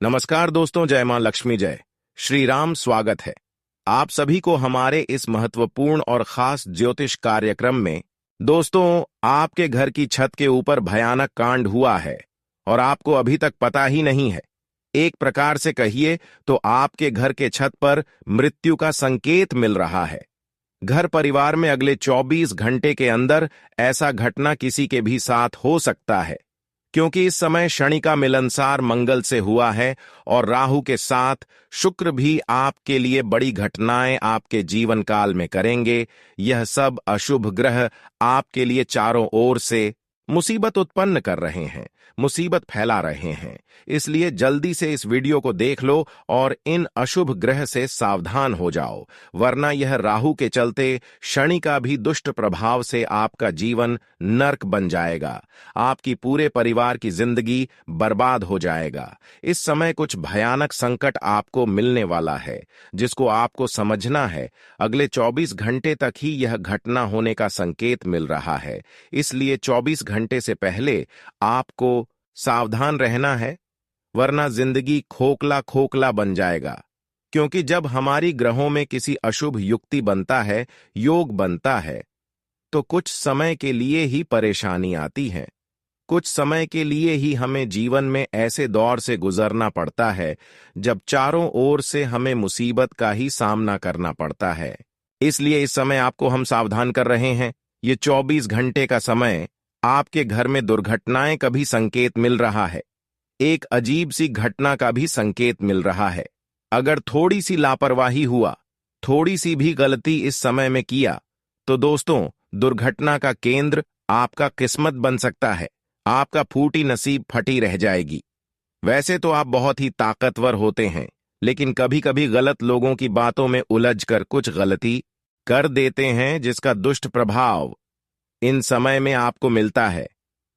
नमस्कार दोस्तों, जय मां लक्ष्मी जय श्री राम। स्वागत है आप सभी को हमारे इस महत्वपूर्ण और खास ज्योतिष कार्यक्रम में। दोस्तों, आपके घर की छत के ऊपर भयानक कांड हुआ है और आपको अभी तक पता ही नहीं है। एक प्रकार से कहिए तो आपके घर के छत पर मृत्यु का संकेत मिल रहा है। घर परिवार में अगले 24 घंटे के अंदर ऐसा घटना किसी के भी साथ हो सकता है, क्योंकि इस समय शनि का मिलनसार मंगल से हुआ है और राहु के साथ शुक्र भी आपके लिए बड़ी घटनाएं आपके जीवन काल में करेंगे। यह सब अशुभ ग्रह आपके लिए चारों ओर से मुसीबत उत्पन्न कर रहे हैं, मुसीबत फैला रहे हैं। इसलिए जल्दी से इस वीडियो को देख लो और इन अशुभ ग्रह से सावधान हो जाओ, वरना यह राहु के चलते शनि का भी दुष्ट प्रभाव से आपका जीवन नर्क बन जाएगा। आपकी पूरे परिवार की जिंदगी बर्बाद हो जाएगा। इस समय कुछ भयानक संकट आपको मिलने वाला है, जिसको आपको समझना है। अगले 24 घंटे तक ही यह घटना होने का संकेत मिल रहा है, इसलिए 24 घंटे से पहले आपको सावधान रहना है, वरना जिंदगी खोखला खोखला बन जाएगा। क्योंकि जब हमारी ग्रहों में किसी अशुभ युक्ति बनता है, योग बनता है, तो कुछ समय के लिए ही परेशानी आती है। कुछ समय के लिए ही हमें जीवन में ऐसे दौर से गुजरना पड़ता है जब चारों ओर से हमें मुसीबत का ही सामना करना पड़ता है। इसलिए इस समय आपको हम सावधान कर रहे हैं। ये 24 घंटे का समय आपके घर में दुर्घटनाएं का भी संकेत मिल रहा है, एक अजीब सी घटना का भी संकेत मिल रहा है। अगर थोड़ी सी लापरवाही हुआ, थोड़ी सी भी गलती इस समय में किया, तो दोस्तों दुर्घटना का केंद्र आपका किस्मत बन सकता है। आपका फूटी नसीब फटी रह जाएगी। वैसे तो आप बहुत ही ताकतवर होते हैं, लेकिन कभी कभी गलत लोगों की बातों में उलझकर कुछ गलती कर देते हैं, जिसका दुष्ट प्रभाव इन समय में आपको मिलता है।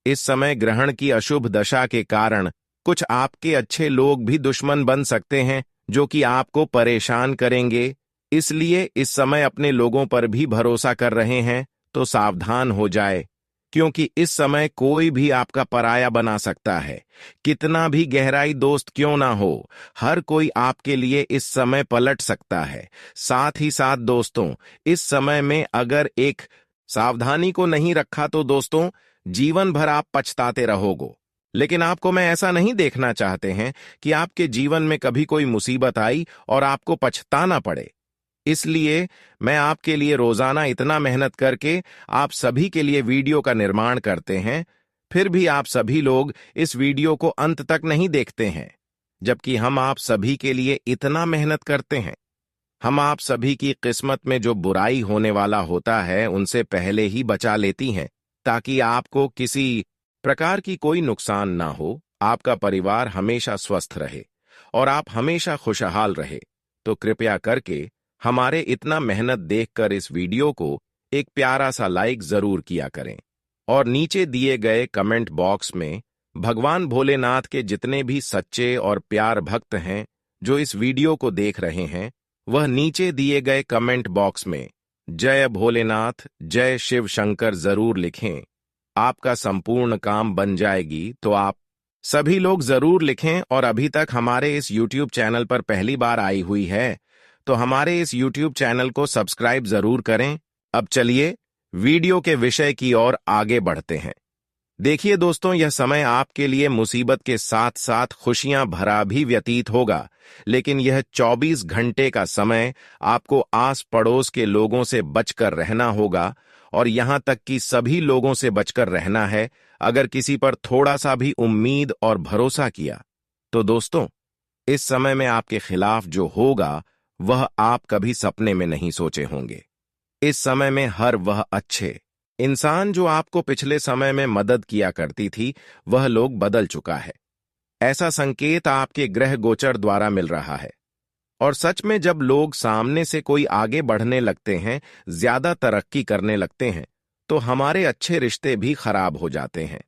इस समय ग्रहण की अशुभ दशा के कारण कुछ आपके अच्छे लोग भी दुश्मन बन सकते हैं, जो कि आपको परेशान करेंगे। इसलिए इस समय अपने लोगों पर भी भरोसा कर रहे हैं तो सावधान हो जाए, क्योंकि इस समय कोई भी आपका पराया बना सकता है। कितना भी गहराई दोस्त क्यों ना हो, हर कोई आपके लिए इस समय पलट सकता है। साथ ही साथ दोस्तों, इस समय में अगर एक सावधानी को नहीं रखा तो दोस्तों जीवन भर आप पछताते रहोगे। लेकिन आपको मैं ऐसा नहीं देखना चाहते हैं कि आपके जीवन में कभी कोई मुसीबत आई और आपको पछताना पड़े। इसलिए मैं आपके लिए रोजाना इतना मेहनत करके आप सभी के लिए वीडियो का निर्माण करते हैं, फिर भी आप सभी लोग इस वीडियो को अंत तक नहीं देखते हैं, जबकि हम आप सभी के लिए इतना मेहनत करते हैं। हम आप सभी की किस्मत में जो बुराई होने वाला होता है उनसे पहले ही बचा लेती हैं, ताकि आपको किसी प्रकार की कोई नुकसान ना हो, आपका परिवार हमेशा स्वस्थ रहे और आप हमेशा खुशहाल रहे। तो कृपया करके हमारे इतना मेहनत देखकर इस वीडियो को एक प्यारा सा लाइक जरूर किया करें और नीचे दिए गए कमेंट बॉक्स में भगवान भोलेनाथ के जितने भी सच्चे और प्यार भक्त हैं जो इस वीडियो को देख रहे हैं, वह नीचे दिए गए कमेंट बॉक्स में जय भोलेनाथ, जय शिव शंकर जरूर लिखें। आपका संपूर्ण काम बन जाएगी। तो आप सभी लोग जरूर लिखें। और अभी तक हमारे इस YouTube चैनल पर पहली बार आई हुई है तो हमारे इस YouTube चैनल को सब्सक्राइब जरूर करें। अब चलिए वीडियो के विषय की ओर आगे बढ़ते हैं। देखिए दोस्तों, यह समय आपके लिए मुसीबत के साथ साथ खुशियां भरा भी व्यतीत होगा, लेकिन यह 24 घंटे का समय आपको आस पड़ोस के लोगों से बचकर रहना होगा और यहां तक कि सभी लोगों से बचकर रहना है। अगर किसी पर थोड़ा सा भी उम्मीद और भरोसा किया तो दोस्तों इस समय में आपके खिलाफ जो होगा वह आप कभी सपने में नहीं सोचे होंगे। इस समय में हर वह अच्छे इंसान जो आपको पिछले समय में मदद किया करती थी, वह लोग बदल चुका है। ऐसा संकेत आपके ग्रह गोचर द्वारा मिल रहा है। और सच में जब लोग सामने से कोई आगे बढ़ने लगते हैं, ज्यादा तरक्की करने लगते हैं, तो हमारे अच्छे रिश्ते भी खराब हो जाते हैं।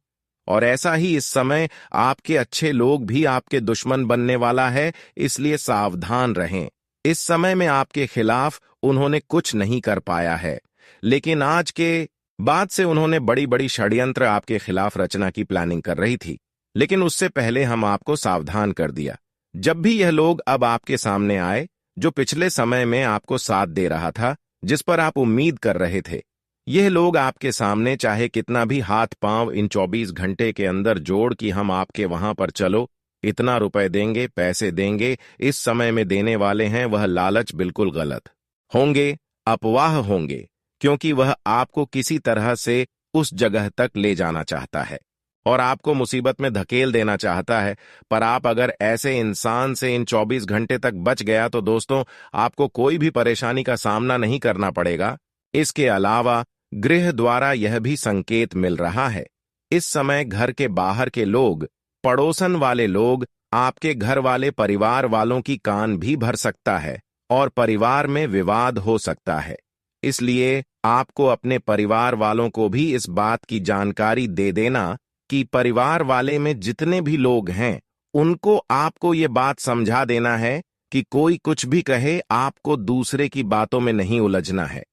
और ऐसा ही इस समय आपके अच्छे लोग भी आपके दुश्मन बनने वाला है, इसलिए सावधान रहें। इस समय में आपके खिलाफ उन्होंने कुछ नहीं कर पाया है, लेकिन आज के बाद से उन्होंने बड़ी बड़ी षड्यंत्र आपके खिलाफ रचना की प्लानिंग कर रही थी, लेकिन उससे पहले हम आपको सावधान कर दिया। जब भी यह लोग अब आपके सामने आए, जो पिछले समय में आपको साथ दे रहा था, जिस पर आप उम्मीद कर रहे थे, यह लोग आपके सामने चाहे कितना भी हाथ पांव इन 24 घंटे के अंदर जोड़ कि हम आपके वहां पर चलो, इतना रुपए देंगे, पैसे देंगे, इस समय में देने वाले हैं, वह लालच बिल्कुल गलत होंगे, अफवाह होंगे, क्योंकि वह आपको किसी तरह से उस जगह तक ले जाना चाहता है और आपको मुसीबत में धकेल देना चाहता है। पर आप अगर ऐसे इंसान से इन 24 घंटे तक बच गया तो दोस्तों, आपको कोई भी परेशानी का सामना नहीं करना पड़ेगा। इसके अलावा गृह द्वारा यह भी संकेत मिल रहा है, इस समय घर के बाहर के लोग, पड़ोसन वाले लोग, आपके घर वाले परिवार वालों की कान भी भर सकता है और परिवार में विवाद हो सकता है। इसलिए आपको अपने परिवार वालों को भी इस बात की जानकारी दे देना कि परिवार वाले में जितने भी लोग हैं, उनको आपको ये बात समझा देना है कि कोई कुछ भी कहे, आपको दूसरे की बातों में नहीं उलझना है।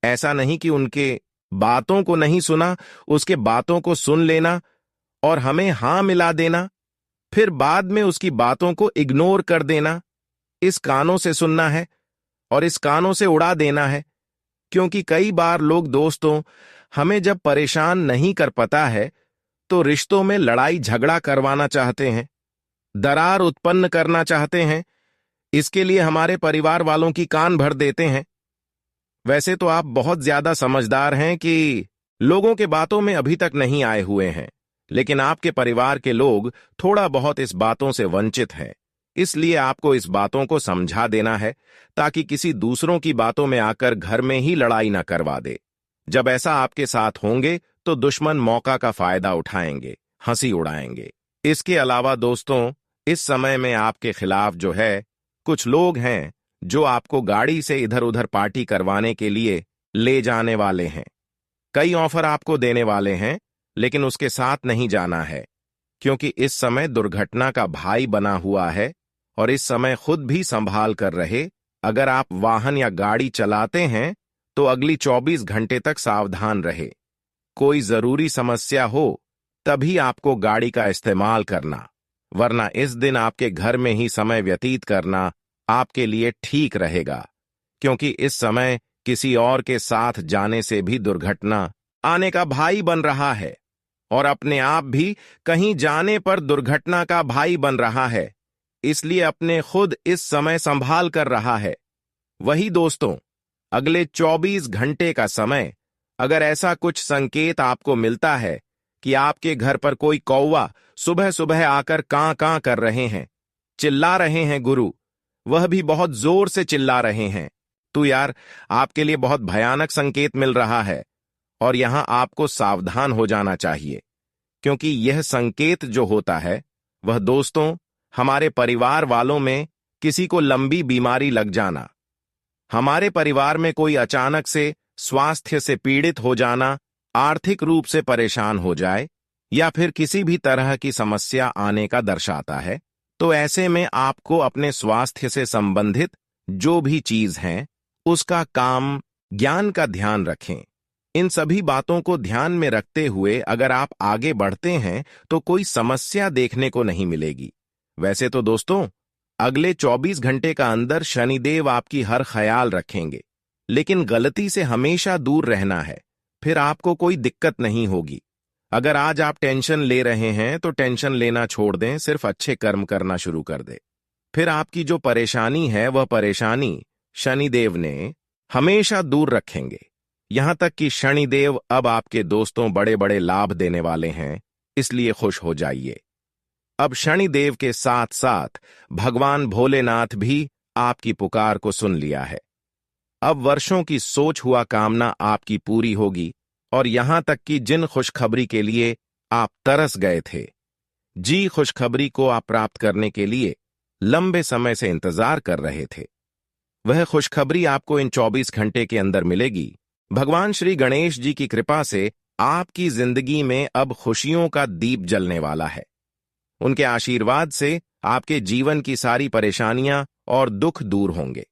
ऐसा नहीं कि उनके बातों को नहीं सुना, उसके बातों को सुन लेना और हमें हां मिला देना, फिर बाद में उसकी बातों को इग्नोर कर देना। इस कानों से सुनना है और इस कानों से उड़ा देना है, क्योंकि कई बार लोग दोस्तों हमें जब परेशान नहीं कर पाता है तो रिश्तों में लड़ाई झगड़ा करवाना चाहते हैं, दरार उत्पन्न करना चाहते हैं। इसके लिए हमारे परिवार वालों की कान भर देते हैं। वैसे तो आप बहुत ज्यादा समझदार हैं कि लोगों के बातों में अभी तक नहीं आए हुए हैं, लेकिन आपके परिवार के लोग थोड़ा बहुत इस बातों से वंचित हैं। इसलिए आपको इस बातों को समझा देना है ताकि किसी दूसरों की बातों में आकर घर में ही लड़ाई ना करवा दे। जब ऐसा आपके साथ होंगे तो दुश्मन मौका का फायदा उठाएंगे, हंसी उड़ाएंगे। इसके अलावा दोस्तों, इस समय में आपके खिलाफ जो है, कुछ लोग हैं जो आपको गाड़ी से इधर उधर पार्टी करवाने के लिए ले जाने वाले हैं। कई ऑफर आपको देने वाले हैं, लेकिन उसके साथ नहीं जाना है, क्योंकि इस समय दुर्घटना का भाई बना हुआ है। और इस समय खुद भी संभाल कर रहे। अगर आप वाहन या गाड़ी चलाते हैं तो अगली 24 घंटे तक सावधान रहे। कोई जरूरी समस्या हो तभी आपको गाड़ी का इस्तेमाल करना, वरना इस दिन आपके घर में ही समय व्यतीत करना आपके लिए ठीक रहेगा, क्योंकि इस समय किसी और के साथ जाने से भी दुर्घटना आने का भाई बन रहा है और अपने आप भी कहीं जाने पर दुर्घटना का भाई बन रहा है। इसलिए अपने खुद इस समय संभाल कर रहा है। वही दोस्तों, अगले 24 घंटे का समय अगर ऐसा कुछ संकेत आपको मिलता है कि आपके घर पर कोई कौवा सुबह सुबह आकर कां कां कर रहे हैं, चिल्ला रहे हैं गुरु, वह भी बहुत जोर से चिल्ला रहे हैं, तो यार आपके लिए बहुत भयानक संकेत मिल रहा है और यहां आपको सावधान हो जाना चाहिए, क्योंकि यह संकेत जो होता है वह दोस्तों हमारे परिवार वालों में किसी को लंबी बीमारी लग जाना, हमारे परिवार में कोई अचानक से स्वास्थ्य से पीड़ित हो जाना, आर्थिक रूप से परेशान हो जाए या फिर किसी भी तरह की समस्या आने का दर्शाता है। तो ऐसे में आपको अपने स्वास्थ्य से संबंधित जो भी चीज है उसका काम, ज्ञान का ध्यान रखें। इन सभी बातों को ध्यान में रखते हुए अगर आप आगे बढ़ते हैं तो कोई समस्या देखने को नहीं मिलेगी। वैसे तो दोस्तों, अगले 24 घंटे का अंदर शनिदेव आपकी हर ख्याल रखेंगे, लेकिन गलती से हमेशा दूर रहना है, फिर आपको कोई दिक्कत नहीं होगी। अगर आज आप टेंशन ले रहे हैं तो टेंशन लेना छोड़ दें, सिर्फ अच्छे कर्म करना शुरू कर दें। फिर आपकी जो परेशानी है वह परेशानी शनिदेव ने हमेशा दूर रखेंगे। यहां तक कि शनिदेव अब आपके दोस्तों बड़े बड़े लाभ देने वाले हैं, इसलिए खुश हो जाइए। अब शनिदेव के साथ साथ भगवान भोलेनाथ भी आपकी पुकार को सुन लिया है। अब वर्षों की सोच हुआ कामना आपकी पूरी होगी और यहां तक कि जिन खुशखबरी के लिए आप तरस गए थे, जी खुशखबरी को आप प्राप्त करने के लिए लंबे समय से इंतजार कर रहे थे, वह खुशखबरी आपको इन 24 घंटे के अंदर मिलेगी। भगवान श्री गणेश जी की कृपा से आपकी जिंदगी में अब खुशियों का दीप जलने वाला है। उनके आशीर्वाद से आपके जीवन की सारी परेशानियां और दुख दूर होंगे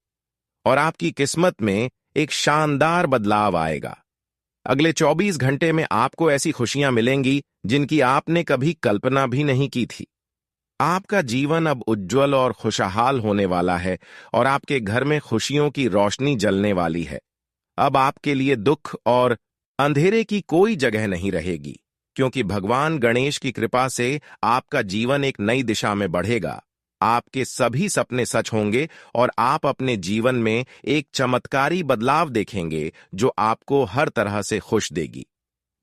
और आपकी किस्मत में एक शानदार बदलाव आएगा। अगले 24 घंटे में आपको ऐसी खुशियां मिलेंगी जिनकी आपने कभी कल्पना भी नहीं की थी। आपका जीवन अब उज्जवल और खुशहाल होने वाला है और आपके घर में खुशियों की रोशनी जलने वाली है। अब आपके लिए दुख और अंधेरे की कोई जगह नहीं रहेगी, क्योंकि भगवान गणेश की कृपा से आपका जीवन एक नई दिशा में बढ़ेगा। आपके सभी सपने सच होंगे और आप अपने जीवन में एक चमत्कारी बदलाव देखेंगे जो आपको हर तरह से खुश देगी।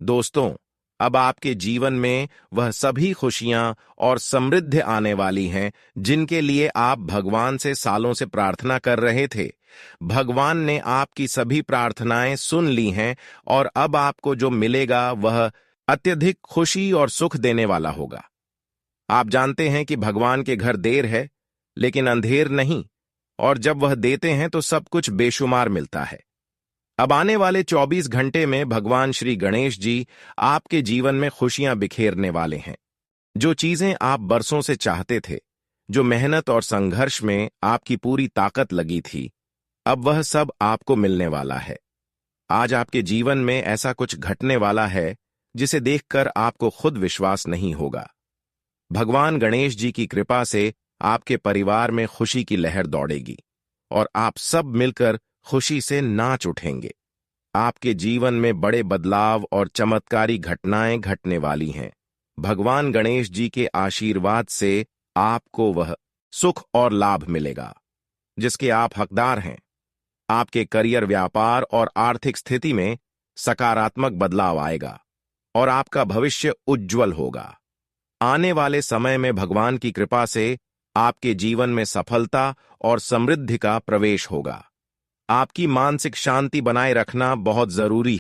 दोस्तों, अब आपके जीवन में वह सभी खुशियां और समृद्धि आने वाली हैं जिनके लिए आप भगवान से सालों से प्रार्थना कर रहे थे। भगवान ने आपकी सभी प्रार्थनाएं सुन ली हैं और अब आपको जो मिलेगा वह अत्यधिक खुशी और सुख देने वाला होगा। आप जानते हैं कि भगवान के घर देर है लेकिन अंधेर नहीं, और जब वह देते हैं तो सब कुछ बेशुमार मिलता है। अब आने वाले 24 घंटे में भगवान श्री गणेश जी आपके जीवन में खुशियां बिखेरने वाले हैं। जो चीजें आप बरसों से चाहते थे, जो मेहनत और संघर्ष में आपकी पूरी ताकत लगी थी, अब वह सब आपको मिलने वाला है। आज आपके जीवन में ऐसा कुछ घटने वाला है जिसे देखकर आपको खुद विश्वास नहीं होगा। भगवान गणेश जी की कृपा से आपके परिवार में खुशी की लहर दौड़ेगी और आप सब मिलकर खुशी से नाच उठेंगे। आपके जीवन में बड़े बदलाव और चमत्कारी घटनाएं घटने वाली हैं। भगवान गणेश जी के आशीर्वाद से आपको वह सुख और लाभ मिलेगा जिसके आप हकदार हैं। आपके करियर, व्यापार और आर्थिक स्थिति में सकारात्मक बदलाव आएगा और आपका भविष्य उज्जवल होगा। आने वाले समय में भगवान की कृपा से आपके जीवन में सफलता और समृद्धि का प्रवेश होगा। आपकी मानसिक शांति बनाए रखना बहुत जरूरी है।